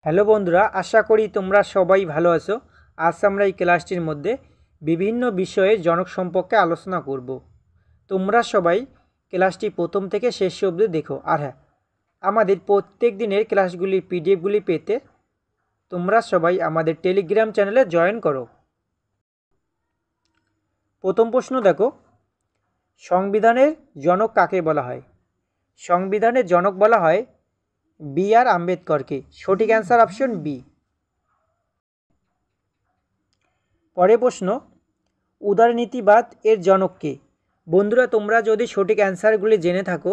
Hello বন্ধুরা, আশা করি তোমরা সবাই ভালো আছো। আজ আমরা এই ক্লাসটির মধ্যে বিভিন্ন বিষয়ে জনক সম্পর্কে আলোচনা করব। তোমরা সবাই ক্লাসটি প্রথম থেকে শেষ অবধি দেখো। আর হ্যাঁ, আমাদের প্রত্যেক দিনের ক্লাসগুলির পিডিএফগুলি পেতে তোমরা সবাই আমাদের টেলিগ্রাম চ্যানেলে জয়েন করো। প্রথম প্রশ্ন দেখো, সংবিধানের জনক কাকে বলা হয়? সংবিধানের জনক বলা হয় বি আর আম্বেদকরকে। সঠিক অ্যান্সার অপশন বি। পরের প্রশ্ন, উদারনীতিবাদ এর জনক কে? বন্ধুরা, তোমরা যদি সঠিক অ্যান্সারগুলি জেনে থাকো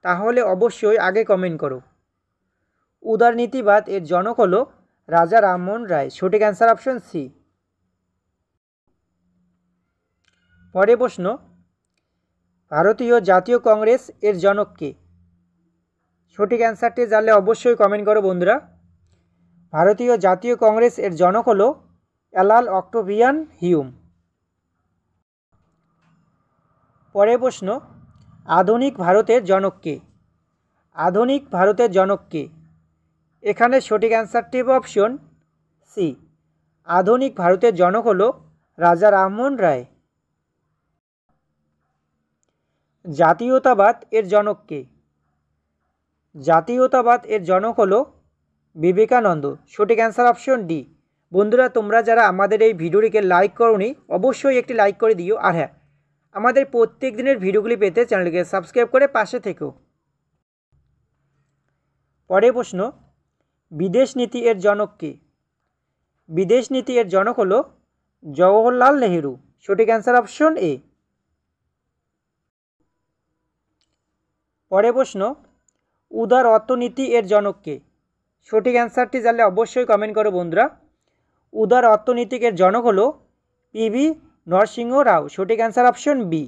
তাহলে অবশ্যই আগে কমেন্ট করো। উদারনীতিবাদ এর জনক হলো রাজা রামমোহন রায়। সঠিক অ্যান্সার অপশন সি। পরের প্রশ্ন, ভারতীয় জাতীয় কংগ্রেস এর জনক কে? সঠিক অ্যান্সারটি জানলে অবশ্যই কমেন্ট করো বন্ধুরা। ভারতীয় জাতীয় কংগ্রেস এর জনক হলো এলাল অক্টোভিয়ান হিউম। পরের প্রশ্ন, আধুনিক ভারতের জনক কে? আধুনিক ভারতের জনক কে? এখানে সঠিক অ্যান্সারটি হবে অপশন সি। আধুনিক ভারতের জনক হলো রাজা রামমোহন রায়। জাতীয়তাবাদ এর জনক কে? জাতীয়তাবাদ এর জনক হলো বিবেকানন্দ। সঠিক অ্যান্সার অপশন ডি। বন্ধুরা, তোমরা যারা আমাদের এই ভিডিওটিকে লাইক করোনি অবশ্যই একটি লাইক করে দিও। আর হ্যাঁ, আমাদের প্রত্যেক দিনের ভিডিওগুলি পেতে চ্যানেলটিকে সাবস্ক্রাইব করে পাশে থেকো। পরের প্রশ্ন, বিদেশ নীতি এর জনক কে? বিদেশ নীতি এর জনক হলো জওহরলাল নেহেরু। সঠিক অ্যান্সার অপশন এ। পরের প্রশ্ন, উদার অর্থনীতি এর জনক কে? সঠিক অ্যান্সারটি জানলে অবশ্যই কমেন্ট করো বন্ধুরা। উদার অর্থনীতিকের জনক হলো পিভি নরসিংহ রাও। সঠিক অ্যান্সার অপশন বি।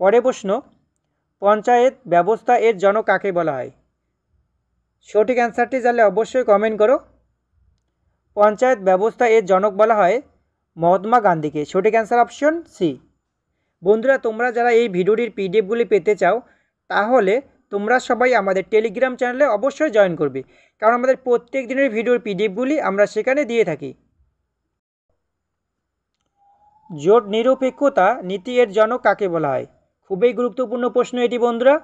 পরের প্রশ্ন, পঞ্চায়েত ব্যবস্থা এর জনক কাকে বলা হয়? সঠিক অ্যান্সারটি জানলে অবশ্যই কমেন্ট করো। পঞ্চায়েত ব্যবস্থা এর জনক বলা হয় মহাত্মা গান্ধীকে। সঠিক অ্যান্সার অপশন সি। বন্ধুরা, তোমরা যারা এই ভিডিওটির পিডিএফগুলি পেতে চাও তাহলে তোমরা সবাই আমাদের টেলিগ্রাম চ্যানেলে অবশ্যই জয়েন করবে, কারণ আমাদের প্রত্যেক দিনের ভিডিওর পিডিএফগুলি আমরা সেখানে দিয়ে থাকি। জোট নিরপেক্ষতা নীতি এর জনক কাকে বলা হয়? খুবই গুরুত্বপূর্ণ প্রশ্ন এটি বন্ধুরা।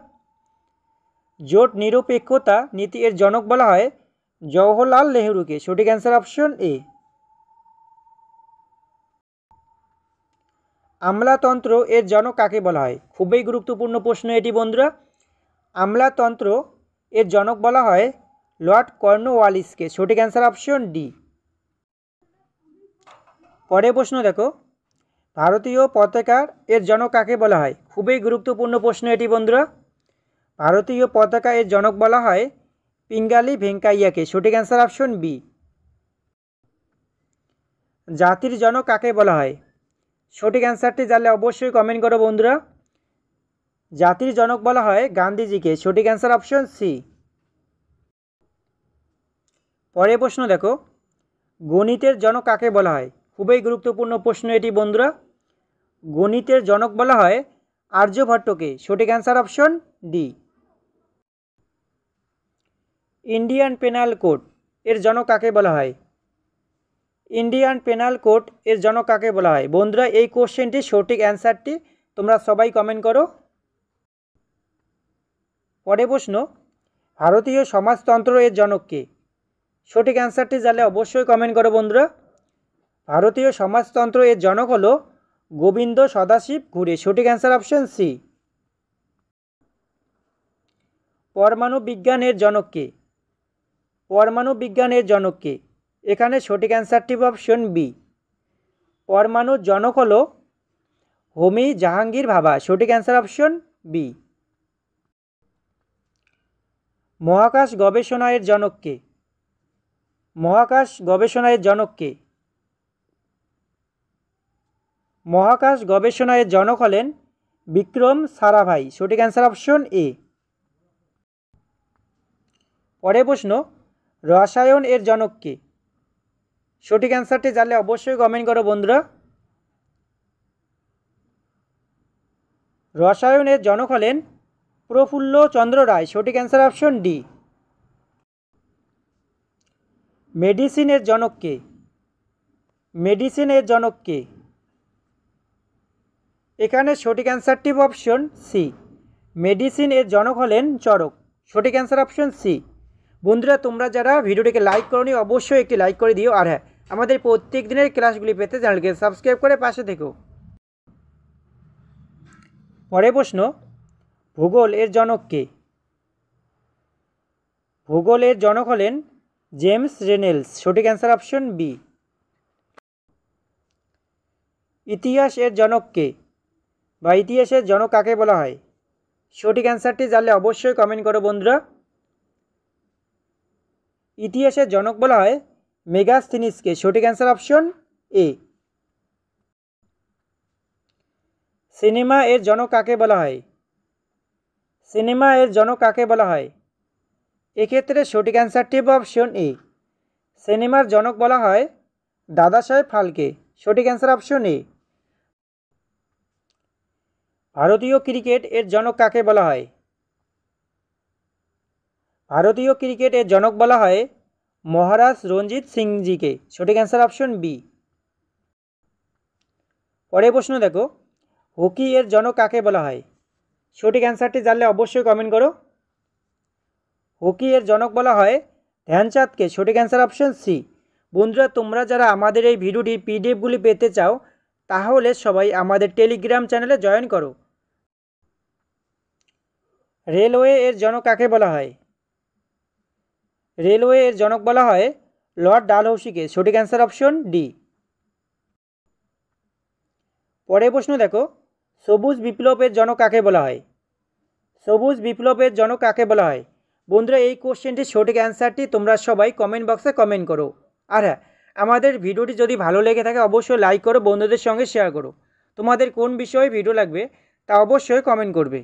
জোট নিরপেক্ষতা নীতি এর জনক বলা হয় জওহরলাল নেহেরুকে। সঠিক অ্যান্সার অপশন এ। আমলাতন্ত্র এর জনক কাকে বলা হয়? খুবই গুরুত্বপূর্ণ প্রশ্ন এটি বন্ধুরা। আমলাতন্ত্র এর জনক বলা হয় লর্ড কর্নওয়ালিসকে। সঠিক অ্যান্সার অপশন ডি। পরের প্রশ্ন দেখো, ভারতীয় পতাকার এর জনক কাকে বলা হয়? খুবই গুরুত্বপূর্ণ প্রশ্ন এটি বন্ধুরা। ভারতীয় পতাকা এর জনক বলা হয় পিঙ্গালি ভেঙ্কাইয়াকে। সঠিক অ্যান্সার অপশন বি। জাতির জনক কাকে বলা হয়? সঠিক অ্যান্সারটি জানলে অবশ্যই কমেন্ট করো বন্ধুরা। জাতির জনক বলা হয় গান্ধীজিকে। সঠিক অ্যান্সার অপশন সি। পরের প্রশ্ন দেখো, গণিতের জনক কাকে বলা হয়? খুবই গুরুত্বপূর্ণ প্রশ্ন এটি বন্ধুরা। গণিতের জনক বলা হয় আর্যভট্টকে। সঠিক answer option D. Indian penal code এর জনক কাকে বলা হয়? ইন্ডিয়ান পেনাল কোড এর জনক কাকে বলা হয়? বন্ধুরা, এই কোশ্চেনটির সঠিক অ্যান্সারটি তোমরা সবাই কমেন্ট করো। পরের প্রশ্ন, ভারতীয় সমাজতন্ত্র এর জনক কে? সঠিক অ্যান্সারটি জানলে অবশ্যই কমেন্ট করো বন্ধুরা। ভারতীয় সমাজতন্ত্র এর জনক হলো গোবিন্দ সদাশিব ঘুরে। সঠিক অ্যান্সার অপশন সি। পরমাণু বিজ্ঞানের জনক কে? পরমাণু বিজ্ঞানের জনক কে? এখানে সঠিক অ্যান্সারটি অপশন বি। পরমাণুর জনক হলো হোমি জাহাঙ্গীর ভাভা। সঠিক অ্যান্সার অপশন বি। মহাকাশ গবেষণার জনক কে? মহাকাশ গবেষণার জনক কে? মহাকাশ গবেষণার জনক হলেন বিক্রম সারাভাই। সঠিক অ্যান্সার অপশন এ। পরের প্রশ্ন, রসায়ন এর জনক কে? সঠিক অ্যান্সারটি জানলে অবশ্যই কমেন্ট করো বন্ধুরা। রসায়নের জনক হলেন প্রফুল্ল চন্দ্র রায়। সঠিক অ্যান্সার অপশন ডি। মেডিসিনের জনক কে? মেডিসিনের জনক কে? এখানে সঠিক অ্যান্সারটি অপশন সি, মেডিসিন এর জনক হলেন চরক। সঠিক অ্যান্সার অপশন সি। বন্ধুরা, তোমরা যারা ভিডিওটিকে লাইক করোনি অবশ্যই একটি লাইক করে দিও। আর হ্যাঁ, আমাদের প্রত্যেক দিনের ক্লাসগুলি পেতে চ্যানেলকে সাবস্ক্রাইব করে পাশে থেকো। পরের প্রশ্ন, ভূগোল এর জনক কে? ভূগোল এর জনক হলেন জেমস রেনেলস। সঠিক অ্যান্সার অপশন বি। ইতিহাস এর জনক কে বা ইতিহাসের জনক কাকে বলা হয়? সঠিক অ্যান্সারটি জানলে অবশ্যই কমেন্ট করো বন্ধুরা। ইতিহাসের জনক বলা হয় মেগাস্থিনিসকে। সঠিক অ্যান্সার অপশন এ। সিনেমা এর জনক কাকে বলা হয়? সিনেমা এর জনক কাকে বলা হয়? এক্ষেত্রে সঠিক অ্যান্সারটি অপশন এ, সিনেমার জনক বলা হয় দাদা সাহেব ফালকে। সঠিক অ্যান্সার অপশন এ। ভারতীয় ক্রিকেট এর জনক কাকে বলা হয়? ভারতীয় ক্রিকেট এর জনক বলা হয় মহারাজ রঞ্জিত সিংজিকে। সঠিক অ্যান্সার অপশন বি। পরের প্রশ্ন দেখো, হকি এর জনক কাকে বলা হয়? সঠিক অ্যান্সারটি জানলে অবশ্যই কমেন্ট করো। হকি এর জনক বলা হয় ধ্যানচাঁদকে। সঠিক অ্যান্সার অপশন সি। বন্ধুরা, তোমরা যারা আমাদের এই ভিডিওটির পিডিএফগুলি পেতে চাও তাহলে সবাই আমাদের টেলিগ্রাম চ্যানেলে জয়েন করো। রেলওয়ে এর জনক কাকে বলা হয়? রেলওয়ে এর জনক বলা হয় লর্ড ডালহৌসিকে। সঠিক অ্যান্সার অপশন ডি। পরের প্রশ্ন দেখো, সবুজ বিপ্লবের জনক কাকে বলা হয়? সবুজ বিপ্লবের জনক কাকে বলা হয়? বন্ধুরা, এই কোশ্চেনটির সঠিক অ্যান্সারটি তোমরা সবাই কমেন্ট বক্সে কমেন্ট করো। আর হ্যাঁ, আমাদের ভিডিওটি যদি ভালো লেগে থাকে অবশ্যই লাইক করো, বন্ধুদের সঙ্গে শেয়ার করো। তোমাদের কোন বিষয়ে ভিডিও লাগবে তা অবশ্যই কমেন্ট করবে।